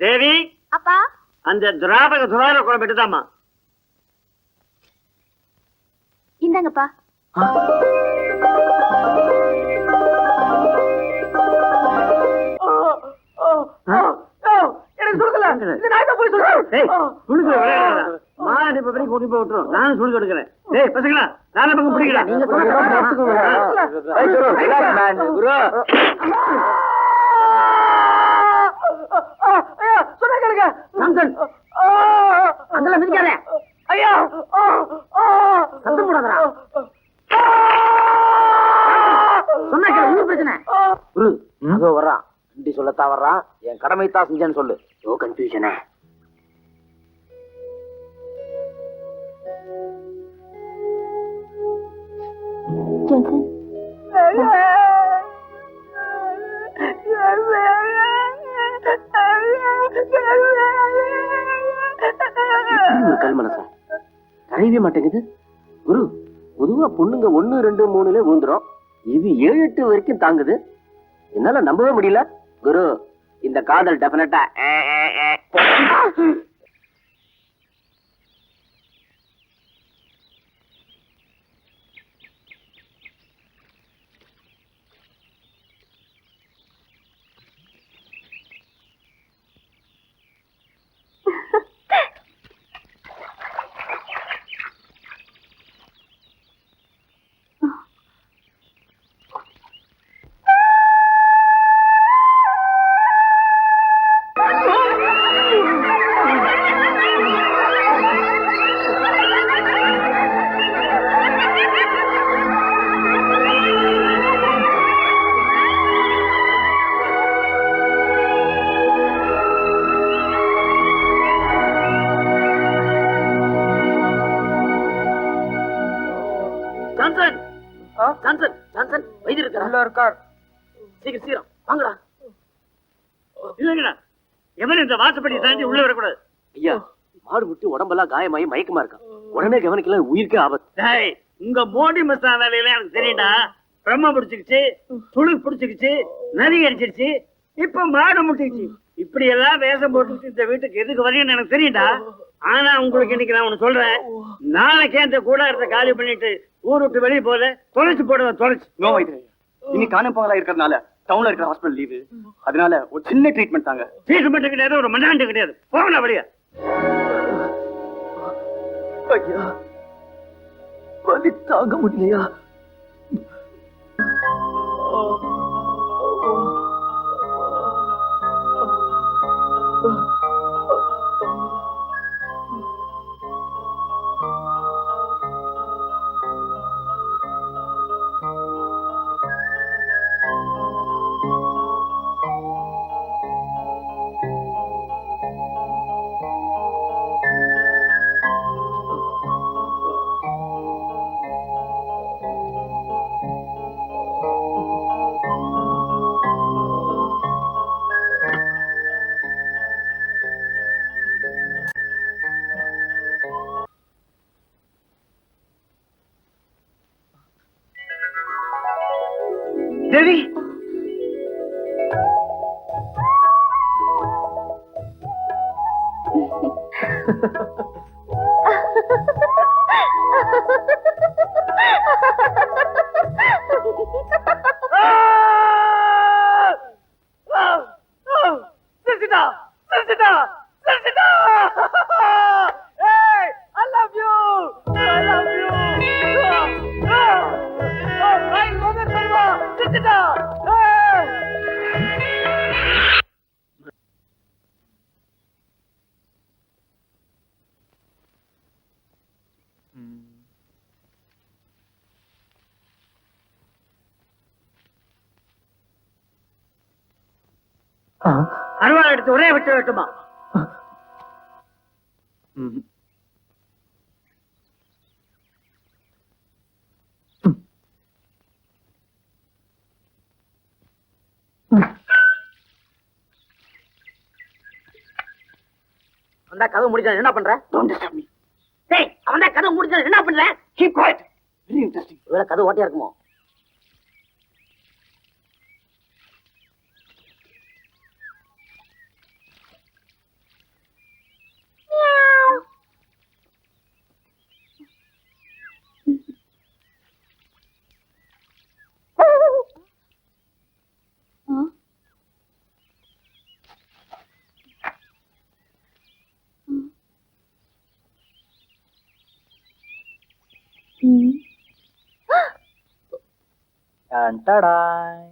தேவி அப்பா அந்த திராவக துவார குழம்பு எடுத்தாமா. இந்தாங்கப்பா. எனக்கு சுடுக்கல. இந்த நாய் தான் போய் சொல்றேன். டேய் சுடுக்கல விளையாடாத. மாடி பப்பரி கூட்டி போய் விட்டுறோம். நான் சுடுக்க எடுக்கிறேன். டேய் பசங்களா நானே பக்கம் பிடிக்கல. நீங்க சொல்றத போட்டுக்கோங்க. ஏய் குரு ரிலாக்ஸ் மேன். குரு ஐயா சொன்னா கேளுங்க. சாம்சன் அங்கல மிதிக்காத. ஐயா சத்தம் போடாதடா. சொன்னா கேளு. என்ன பிரச்சனை? குரு அதோ வர்றான். இண்டி சொல்லத்தான் வர்றான். என் கடமை தான் செஞ்சேன்னு சொல்லு. ஓ கன்ஃபியூஷனே. ஜான்சன் கல் மனசா கரையவே மாட்டேங்குது. குரு பொதுவா பொண்ணுங்க 1, 2, 3 விழுந்துரும். இது 7, 8 வரைக்கும் தாங்குது. என்னால நம்பவே முடியல. குரு இந்த காதல் டெஃபினட்டா இருக்கார். சீக்கிரம் சீக்கிரம் வாங்கடா. இல்லங்கடா எவன் இந்த வாசப்படி தாண்டி உள்ள வரக்கூடாது. ஐயா மாடு விட்டு உடம்பெல்லாம் காயமாயி மயக்கமா இருக்கான். உடனே கவனிக்கல உயிருக்கு ஆபத்து. உங்க மோடி மசாலா வேலையில எனக்கு தெரியும்டா. பிரம்ம பிடிச்சிக்கிச்சு, துளு பிடிச்சிக்கிச்சு, நதி அடிச்சிருச்சு, இப்ப மாடு முட்டிச்சு. இப்படி எல்லாம் வேஷம் போட்டு இந்த வீட்டுக்கு எதுக்கு வரீங்கன்னு எனக்கு தெரியும்டா. ஆனா உங்களுக்கு இன்னைக்கு நான் ஒண்ணு சொல்றேன். நாளைக்கே அந்த கூடாரத்தை காலி பண்ணிட்டு ஊர் விட்டு வெளியே போல தொலைச்சு போடுவேன். தொலைச்சு நோ வைத்தியா. இன்னைக்கு காணும் பொங்கலா இருக்கிறதுனால டவுன்ல இருக்கிற ஹாஸ்பிடல் லீவு. அதனால ஒரு சின்ன ட்ரீட்மெண்ட் தாங்க. ட்ரீட்மெண்ட் கிடையாது, ஒரு மண்ணாண்டு கிடையாது. போகல வழியா. ஐயா வலி தாங்க முடியலையா? தேவி அருவா எடுத்து ஒரே விட்டு வெட்டுமா? அந்த கதவு முடிஞ்சா என்ன பண்ற? Don't disturb me. டேய் அவன் தான் கதவு முடிஞ்சா என்ன பண்ற? Keep quiet. Very interesting. ஒருவேளை கதவு ஓட்டையா இருக்குமோ? ம். டாடாய்.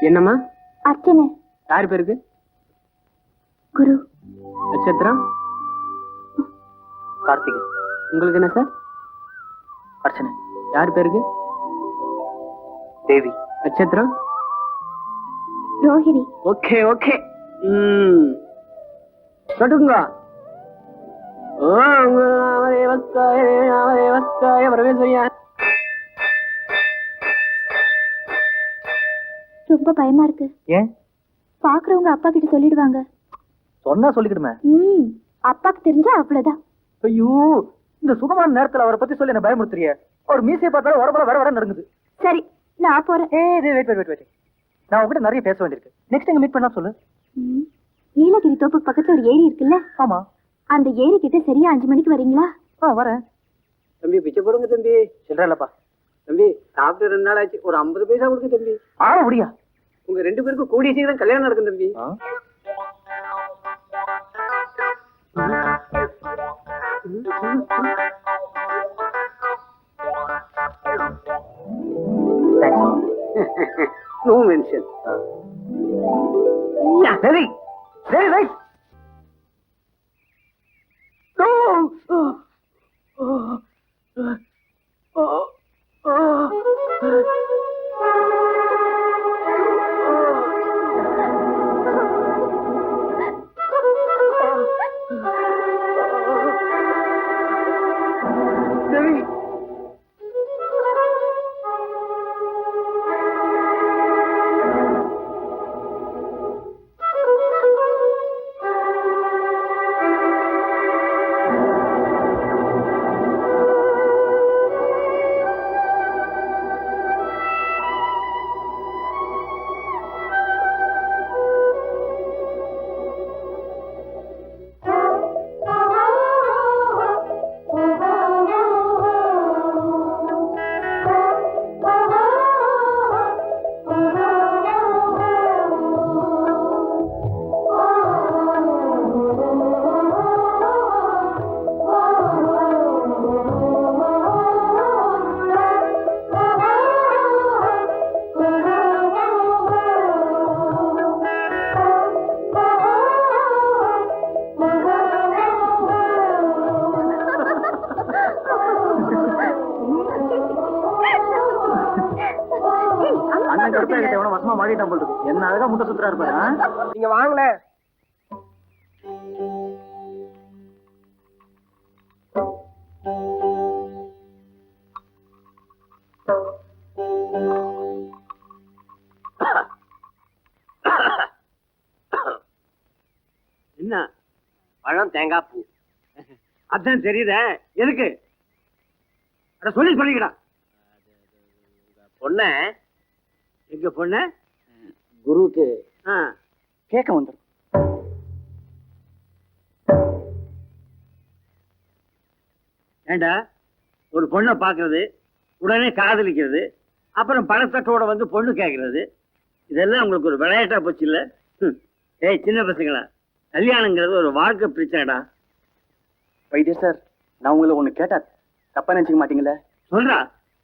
என்னம்மா? அர்ச்சனை. யார் பேருக்கு? குரு. நட்சத்திரம்? கார்த்திகை. உங்களுக்கு என்ன சார்? அர்ச்சனை. யார் பேருக்கு? தேவி. நட்சத்திரம்? ரோஹிணி. Okay okay. கட்டுங்க. ஓம் தேவஸ்தாய தேவஸ்தாய பரமேஸ்வரியா. ரொம்ப பயமா இருக்கு. ஏன்? பாக்குறவங்க அப்பா கிட்ட சொல்லிடுவாங்க. சொன்னா சொல்லிக்கிடுமே. அப்பாக்கு தெரிஞ்சா அவ்வளவுதான். ஐயோ, இந்த சுகமான நேரத்துல அவரை பத்தி சொல்லி என்ன பயமுறுத்துறிய? ஒரு மீசையை பார்த்தாலும் உடம்புல வர நடக்குது. சரி, நான் போறேன். வெயிட். நான் உங்ககிட்ட நிறைய பேச வேண்டியிருக்கு. நெக்ஸ்ட் எங்க மீட் பண்ணா சொல்லு. நீலகிரி தோப்புக்கு பக்கத்துல ஒரு ஏரி இருக்குல்ல? ஆமா. அந்த ஏரி கிட்ட சரியா 5 மணிக்கு வரீங்களா? வரேன். தம்பி பிச்சை போடுங்க தம்பி. சில்லற இல்லப்பா. தம்பி சாப்பிட்டு 2 நாள் ஆச்சு. ஒரு 50 பைசா கொடுங்க தம்பி. முடியா? உங்க 2 பேருக்கும் கூடிய சீக்கிரம் கல்யாணம் நடக்கும் தம்பி. No mention. சரி ரைட். மாறிட்டான் போல இருக்கு. என்ன அழகா முட்டை சுத்துறா இருப்பாரு. நீங்க வாங்கல. என்ன பழம் தேங்காய் பூ அதான் தெரியுதே. எதுக்கு அத சொல்லிக்கடா. பொண்ண எங்க பொண்ண குருவுக்கு கேட்க வந்துடும். ஏண்டா ஒரு பொண்ணை பாக்குறது, உடனே காதலிக்கிறது, அப்புறம் பணத்தட்டோட வந்து பொண்ணு கேட்கறது, இதெல்லாம் உங்களுக்கு ஒரு விளையாட்டா போச்சு இல்ல? ஏய் சின்ன பசங்களா, கல்யாணங்கிறது ஒரு வாழ்க்கை பிரச்சனைடா. வைத்தியர் சார், நான் உங்களை ஒண்ணு கேட்டா தப்பா நினைச்சுக்க மாட்டீங்களே? சொல்றா.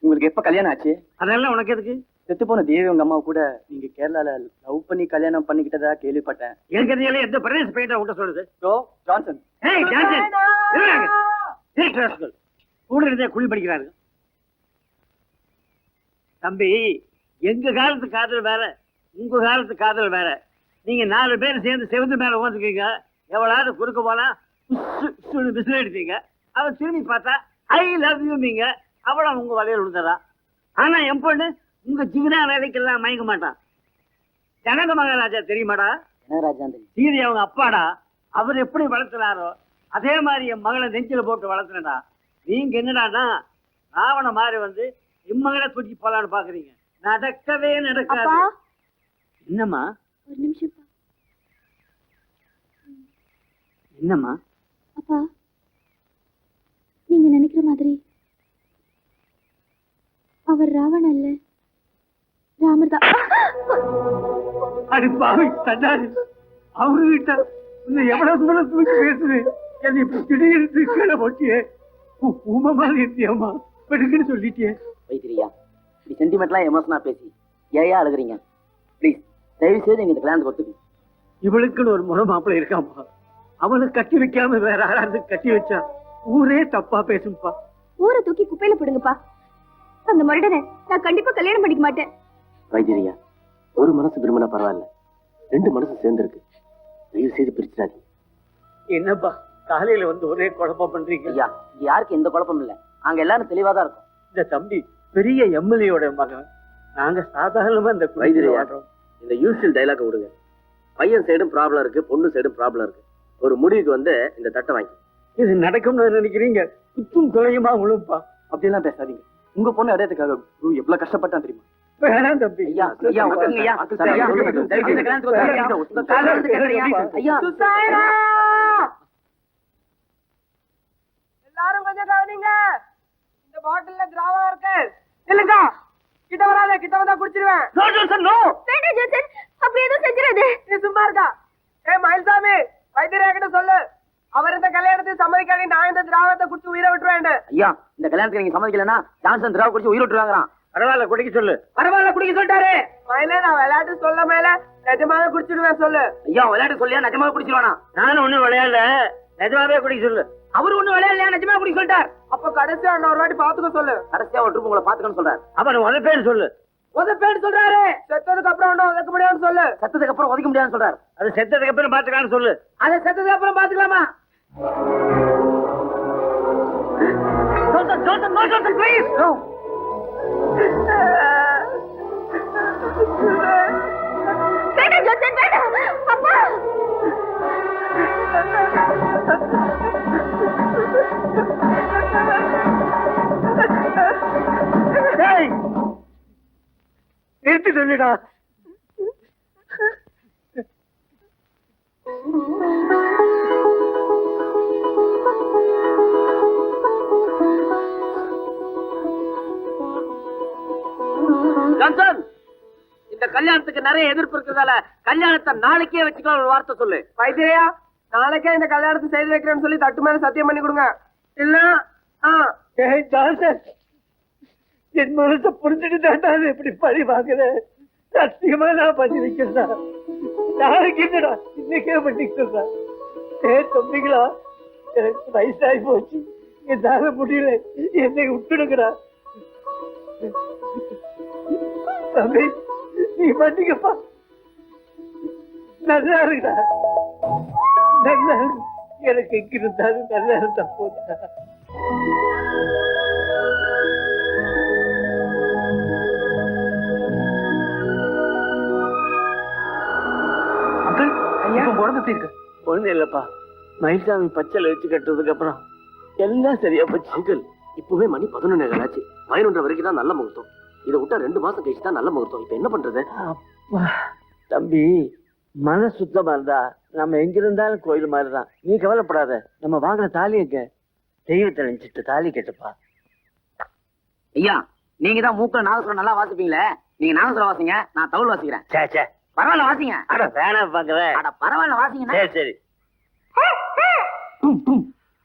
உங்களுக்கு எப்ப கல்யாணம் ஆச்சு? அதெல்லாம் உனக்கு எதுக்கு? செத்து போன தேவி உங்க அம்மா கூட நீங்க கேரளால லவ் பண்ணி கல்யாணம் பண்ணிக்கிட்டதா கேள்விப்பட்டேன். எனக்கு எந்த பிரதேச பெயிண்டா உண்ட சொல்லுது? ஜான்சன். ஏய் ஜான்சன், கூட இருந்தே குழி படிக்கிறாரு. தம்பி, எங்க காலத்து காதல் வேற, உங்க காலத்து காதல் வேற. நீங்க 4 பேர் சேர்ந்து செவந்து மேல உட்காந்துக்கீங்க. எவ்வளவு குறுக்க போனா விசில் எடுத்தீங்க. அவன் திரும்பி பார்த்தா ஐ லவ் யூ நீங்க, அவ்வளவு உங்க வலையில் விழுந்ததா. ஆனா என் பொண்ணு உங்க ஜிகினா வேலைக்கெல்லாம் மயங்க மாட்டான். ஜனக மகாராஜா தெரியுமாடா? சீதை அவங்க அப்பாடா. அவர் எப்படி வளர்த்துனாரோ அதே மாதிரி என் மகளை நெஞ்சில போட்டு வளர்த்துனடா. நீங்க என்னடானா ராவண மாதிரி வந்து இம்மகளை தூக்கி போலான்னு பாக்குறீங்க. நடக்கவே அப்பா நடக்காது. என்னம்மா ஒரு நிமிஷம் என்னம்மா? அப்பா நீங்க நினைக்கிற மாதிரி அவர் ராவண அல்ல, ராமர் தான். அது பாவி தண்டாரு அவரு கிட்ட இன்னும் எவ்வளவு தூரம் தூக்கி பேசுவேன். என்னை இப்ப திடீர்னு கீழே போட்டியே. உமா மாதிரி இருந்தியம்மா பெடுக்குன்னு சொல்லிட்டியே. வைத்திரியா இப்படி சென்டிமெண்ட்லாம் எமோஷனா பேசி ஏயா அழுகுறீங்க? ப்ளீஸ் தயவு செய்து எங்க இந்த கல்யாணத்துக்கு ஒத்துக்கு. இவளுக்குன்னு ஒரு முறை மாப்பிள்ளை இருக்காம்பா. அவளை கட்டி வைக்காம வேற யாராவது கட்டி வச்சா ஊரே தப்பா பேசும்பா. ஊரை தூக்கி குப்பையில போடுங்கப்பா. அந்த மருடனை நான் கண்டிப்பா கல்யாணம் பண்ணிக்க மாட்டேன். வைத்திரியா ஒரு மனசு விரும்பினா பரவாயில்ல, ரெண்டு மனசு சேர்ந்துருக்கு. தயவு செய்து பிரிச்சிடாதீங்க. என்னப்பா காலையில வந்து ஒரே குழப்பம் பண்றீங்க? ஐயா இங்க யாருக்கு எந்த குழப்பம் இல்ல, நாங்க எல்லாரும் தெளிவா தான் இருக்கோம். இந்த தம்பி பெரிய எம்எல்ஏயோட மகன். நாங்க சாதாரணமா இந்த வைத்திரியா வாழ்றோம். இந்த யூஸ்வல் டைலாக் விடுங்க. பையன் சைடும் ப்ராப்ளம் இருக்கு, பொண்ணு சைடும் ப்ராப்ளம் இருக்கு. ஒரு முடிவுக்கு வந்து இந்த தட்டை வாங்கி. இது நடக்கும்னு நினைக்கிறீங்க? குத்தும் துளையுமா விழுப்பா. அப்படியெல்லாம் பேசாதீங்க. உங்க பொண்ணு அடையத்துக்காக குரு எவ்வளவு கஷ்டப்பட்டான் தெரியுமா? வேணாம் தம்பி. ஐயா ஐயா ஒத்துங்க ஐயா. சார், ஐயா, தயவு செய்து இந்த கல்யாணத்துக்கு ஒத்துங்க. உங்க கால்ல விழுந்து கேக்குறேன் ஐயா. எல்லாரும் கொஞ்சம் கவனிங்க. இந்த பாட்டில்ல திராவா இருக்கு. இல்லங்க கிட்ட வராத, கிட்ட வந்தா குடிச்சிடுவேன். வேண்டாம் ஜோசன், அப்படி எதுவும் செஞ்சிடாது. நீ சும்மா இருக்கா? மயில்சாமி வைத்தியரா கிட்ட சொல்லு, அவர் இந்த கல்யாணத்துக்கு சம்மதிக்காக நான் இந்த திராவத்தை குடிச்சு உயிரை விட்டுருவேன். ஐயா இந்த கல்யாணத்துக்கு நீங்க சம்மதிக்கலன்னா ஜான்சன் திராவ குடிச்சு உயிர் விட்டுருவாங்கறான். பரவாயில்ல குடிக்க சொல்லு. பரவாயில்ல குடிக்க சொல்லிட்டாரு. மயில நான் விளையாட்டு சொல்ல மேல நிஜமாக குடிச்சிடுவேன் சொல்லு. ஐயா விளையாட்டு சொல்லியா நிஜமா குடிச்சிருவானா? நானும் ஒண்ணும் விளையாடல, நிஜமாவே குடிக்க சொல்லு. அவரு ஒண்ணு விளையாடலையா, நிஜமா குடிக்க சொல்லிட்டார். அப்ப கடைசியா ஒரு வாட்டி பாத்துக்க சொல்லு. கடைசியா ஒரு ட்ரிப் உங்களை பாத்துக்கன்னு சொல்றாரு. அவன் உதப்பேன்னு சொல்லு. உதப்பேன்னு சொல்றாரு. செத்ததுக்கு அப்புறம் ஒன்னும் உதக்க முடியாதுன்னு சொல்லு. சத்தத்துக்கு அப்புறம் உதைக்க முடியாதுன்னு சொல்றாரு. அது செத்ததுக்கு அப்புறம் பாத்துக்கலாம்னு சொல்லு. அதை செத்ததுக்கு அப்புறம் பாத்துக்கலாமா? ப்ளீஸ். வேண்டாம் ஜோசன், வேண்டாம். அப்பா நிறுத்தி சொல்லிடா. ஜான்சன் இந்த கல்யாணத்துக்கு நிறைய எதிர்ப்பு இருக்கிறதால கல்யாணத்தை நாளைக்கே வச்சுக்கலாம் ஒரு வார்த்தை சொல்லு. வைத்திரியா நாளைக்கே இந்த கல்யாணத்தை செய்து வைக்கிறேன்னு சொல்லி தட்டு மேல சத்தியம் பண்ணி கொடுங்க. இல்ல ஏய் ஜான்சன், என் மனசை புரிஞ்சுட்டு தாண்டா இப்படி பழி வாங்குறேன். சத்தியமா நான் பண்ணி வைக்கிறதா? நாளைக்கு என்னடா இன்னைக்கே பண்ணிக்கிறதா? தம்பிங்களா, எனக்கு வயசாகி போச்சு, என்னால முடியல, என்னை விட்டுடுங்கடா. தம்பி நீ பண்ணிக்கப்பா. நல்லா இருக்குடா, நல்லா இருக்கு. எனக்கு எங்க இருந்தாலும் நல்லா இருந்தா போதா. ஒண்ணு இல்லப்பா, மயில்சாமி பச்சைல வச்சு கட்டுறதுக்கு அப்புறம் எல்லாம் சரியா போச்சு. அங்கிள் இப்பவே மணி 11 ஆச்சு. 11 வரைக்கும் தான் நல்ல முகூர்த்தம். இதை விட்டா 2 மாசம் கழிச்சு தான் நல்ல முகூர்த்தம். இப்ப என்ன பண்றது? அப்பா, தம்பி மன சுத்தமா இருந்தா நம்ம எங்க இருந்தாலும் கோயில் மாதிரிதான். நீ கவலைப்படாத. நம்ம வாங்கின தாலி எங்க? தெய்வத்தை நினைச்சிட்டு தாலி கேட்டுப்பா. ஐயா நீங்க தான் மூக்குல நாகசுரம் நல்லா வாசிப்பீங்களே, நீங்க நாகசுரம் வாசிங்க, நான் தவுள் வாசிக்கிறேன். சே சே, பரவாயில்ல வாசிங்க. அட வேணாம் பாக்குறேன். அட பரவாயில்ல வாசிங்க. சரி சரி.